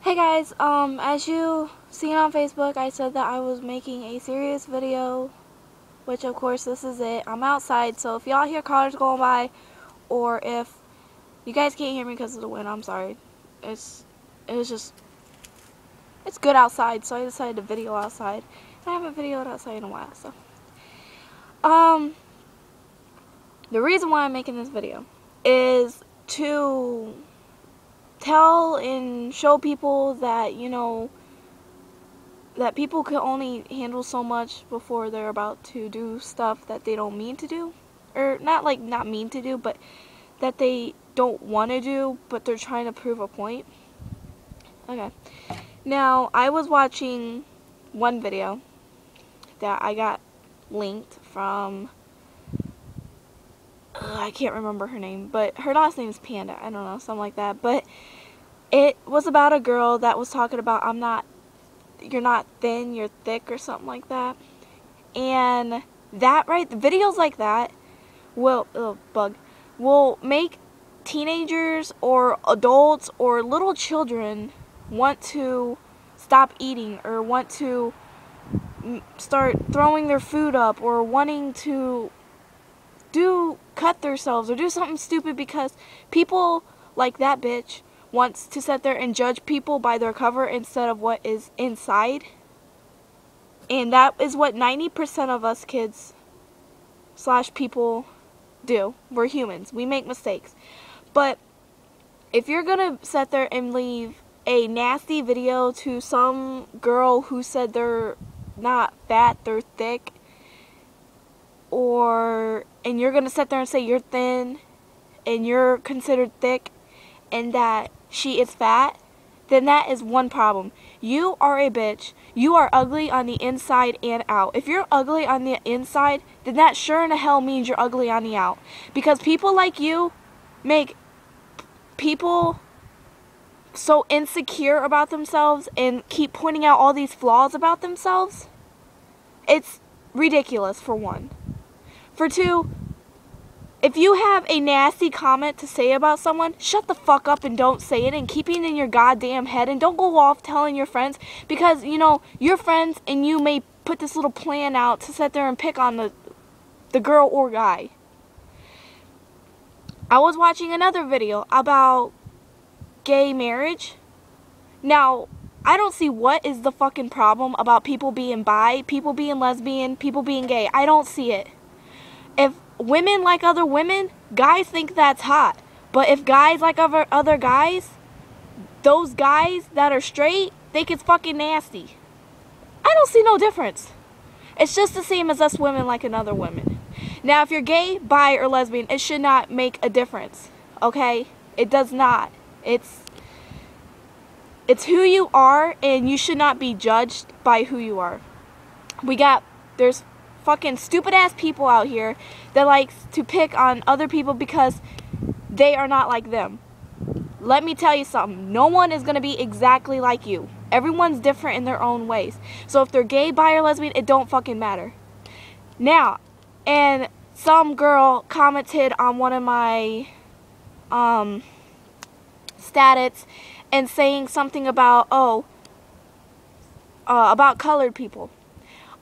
Hey guys, as you seen on Facebook, I said that I was making a serious video, which of course this is it. I'm outside, so if y'all hear cars going by, or if you guys can't hear me because of the wind, I'm sorry. It's good outside, so I decided to video outside. And I haven't videoed outside in a while, so. The reason why I'm making this video is to tell and show people that, that people can only handle so much before they're about to do stuff that they don't mean to do. Or not mean to do, but that they don't want to do, but they're trying to prove a point. Okay. Now, I was watching one video that I got linked from, I can't remember her name, but her last name is Panda. I don't know, something like that. But it was about a girl that was talking about, you're not thin, you're thick, or something like that. And that, right, the videos like that will make teenagers or adults or little children want to stop eating, or want to start throwing their food up, or wanting to cut themselves or do something stupid, because people like that bitch wants to sit there and judge people by their cover instead of what is inside. And that is what 90% of us kids / people do. We're humans. We make mistakes. But if you're gonna sit there and leave a nasty video to some girl who said they're not fat, they're thick, and you're gonna sit there and say you're thin and you're considered thick and that she is fat, then that is one problem. You are a bitch. You are ugly on the inside and out. If you're ugly on the inside, then that sure in the hell means you're ugly on the out. Because people like you make people so insecure about themselves and keep pointing out all these flaws about themselves. It's ridiculous, for one. For two, if you have a nasty comment to say about someone, shut the fuck up and don't say it, and keep it in your goddamn head, and don't go off telling your friends, because, your friends and you may put this little plan out to sit there and pick on the girl or guy. I was watching another video about gay marriage. Now, I don't see what is the fucking problem about people being bi, people being lesbian, people being gay. I don't see it. If women like other women, guys think that's hot. But if guys like other guys, those guys that are straight think it's fucking nasty. I don't see no difference. It's just the same as us women liking other women. Now, if you're gay, bi, or lesbian, it should not make a difference. Okay? It does not. It's who you are, and you should not be judged by who you are. There's fucking stupid ass people out here that likes to pick on other people because they are not like them. Let me tell you something. No one is going to be exactly like you. Everyone's different in their own ways. So if they're gay, bi, or lesbian, it don't fucking matter. Now, and some girl commented on one of my status and saying something about, about colored people.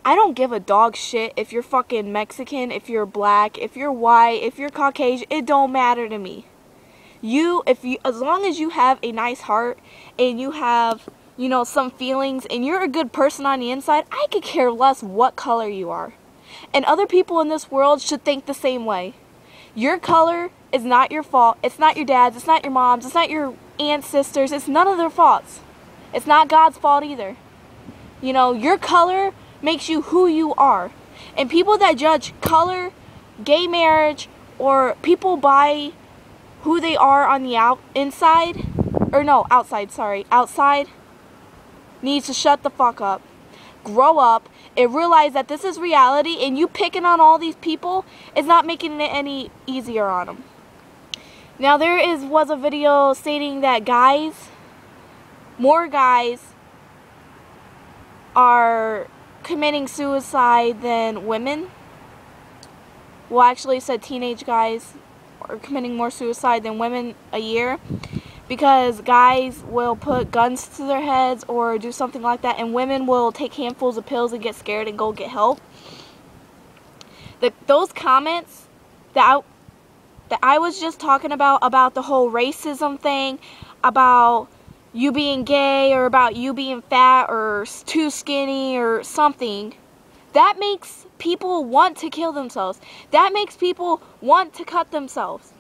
I don't give a dog shit if you're fucking Mexican, if you're black, if you're white, if you're Caucasian. It don't matter to me. As long as you have a nice heart and you have, some feelings and you're a good person on the inside, I could care less what color you are. And other people in this world should think the same way. Your color is not your fault. It's not your dad's. It's not your mom's. It's not your aunt's, sisters. It's none of their faults. It's not God's fault either. Your color makes you who you are. And people that judge color, gay marriage, or people by who they are on the outside, needs to shut the fuck up, grow up, and realize that this is reality, and you picking on all these people is not making it any easier on them. Now, was a video stating that more guys are committing suicide than women. Well, actually, it said teenage guys are committing more suicide than women a year. because guys will put guns to their heads or do something like that, and women will take handfuls of pills and get scared and go get help. Those comments that I was just talking about the whole racism thing, about you being gay or about you being fat or too skinny or something, that makes people want to kill themselves. That makes people want to cut themselves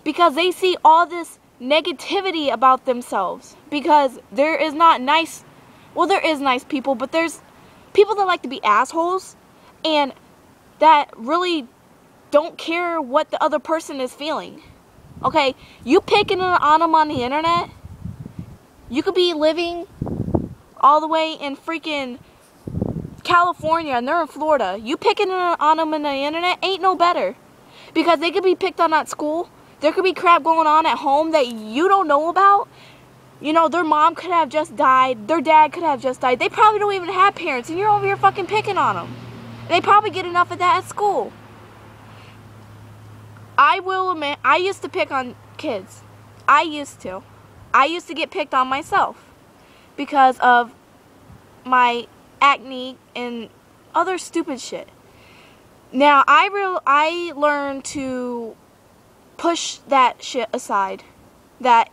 because they see all this negativity about themselves, because there is not nice, well, there is nice people, but there's people that like to be assholes and that really don't care what the other person is feeling. Okay, you picking on them on the internet, you could be living all the way in freaking California and they're in Florida. You picking on them on the internet ain't no better, because they could be picked on at school. There could be crap going on at home that you don't know about. You know, their mom could have just died. Their dad could have just died. They probably don't even have parents, and you're over here fucking picking on them. They probably get enough of that at school. I will admit, I used to pick on kids. I used to get picked on myself because of my acne and other stupid shit. Now, I learned to push that shit aside. I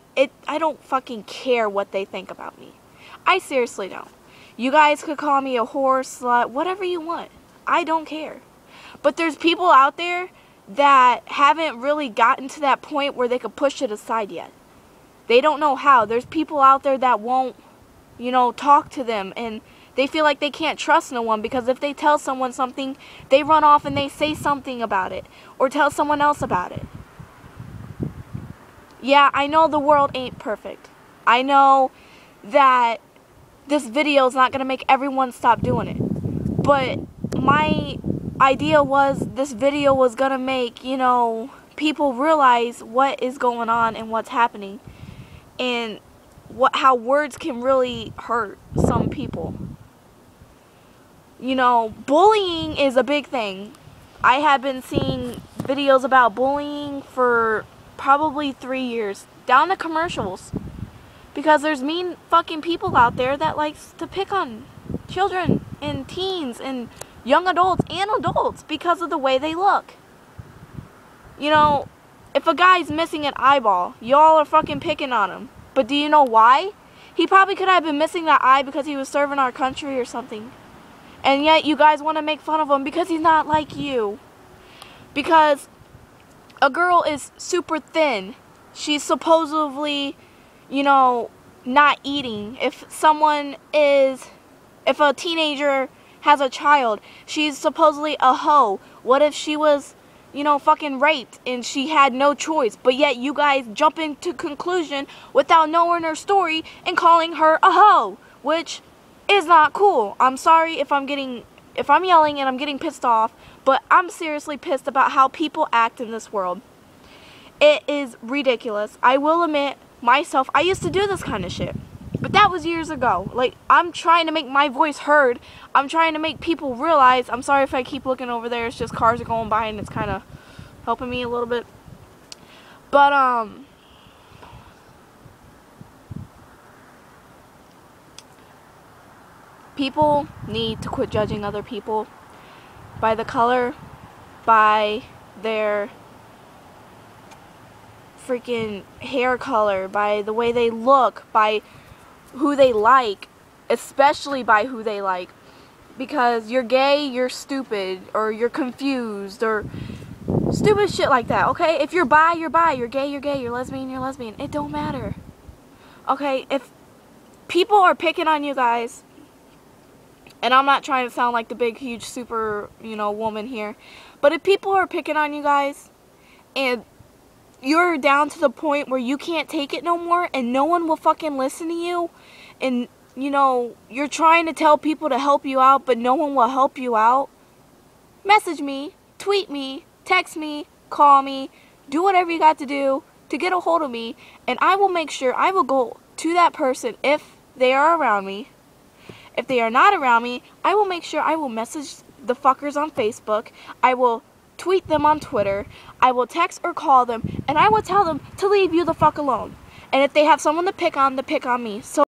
don't fucking care what they think about me. I seriously don't. You guys could call me a whore, slut, whatever you want. I don't care. But there's people out there that haven't really gotten to that point where they could push it aside yet. They don't know how. There's people out there that won't, talk to them, and they feel like they can't trust no one, because if they tell someone something, they run off and they say something about it or tell someone else about it. Yeah, I know the world ain't perfect. I know that this video is not going to make everyone stop doing it. But my idea was this video was going to make, people realize what is going on and what's happening. And how words can really hurt some people. Bullying is a big thing. I have been seeing videos about bullying for probably 3 years, down to commercials, because there's mean fucking people out there that likes to pick on children and teens and young adults and adults because of the way they look. If a guy's missing an eyeball, y'all are fucking picking on him. But do you know why? He probably could have been missing that eye because he was serving our country or something. And yet you guys want to make fun of him because he's not like you. Because a girl is super thin. She's supposedly, not eating. If a teenager has a child, she's supposedly a hoe. What if she was, fucking raped and she had no choice? But yet you guys jump into conclusion without knowing her story and calling her a hoe, which is not cool. I'm sorry if I'm yelling and I'm getting pissed off, but I'm seriously pissed about how people act in this world. It is ridiculous. I will admit, myself, I used to do this kind of shit. But that was years ago. Like, I'm trying to make my voice heard. I'm trying to make people realize. I'm sorry if I keep looking over there. It's just cars are going by and it's kind of helping me a little bit. But, people need to quit judging other people by the color, by their freaking hair color, by the way they look, by who they like, especially by who they like. Because you're gay, you're stupid, or you're confused, or stupid shit like that, okay? If you're bi, you're bi, you're gay, you're lesbian, you're lesbian. It don't matter. Okay, if people are picking on you guys, and I'm not trying to sound like the big, huge, super, woman here, but if people are picking on you guys, and you're down to the point where you can't take it no more, and no one will fucking listen to you, and, you're trying to tell people to help you out, but no one will help you out, message me, tweet me, text me, call me, do whatever you got to do to get a hold of me, and I will make sure I will go to that person if they are around me. If they are not around me, I will make sure I will message the fuckers on Facebook. I will tweet them on Twitter. I will text or call them, and I will tell them to leave you the fuck alone. And if they have someone to pick on me. So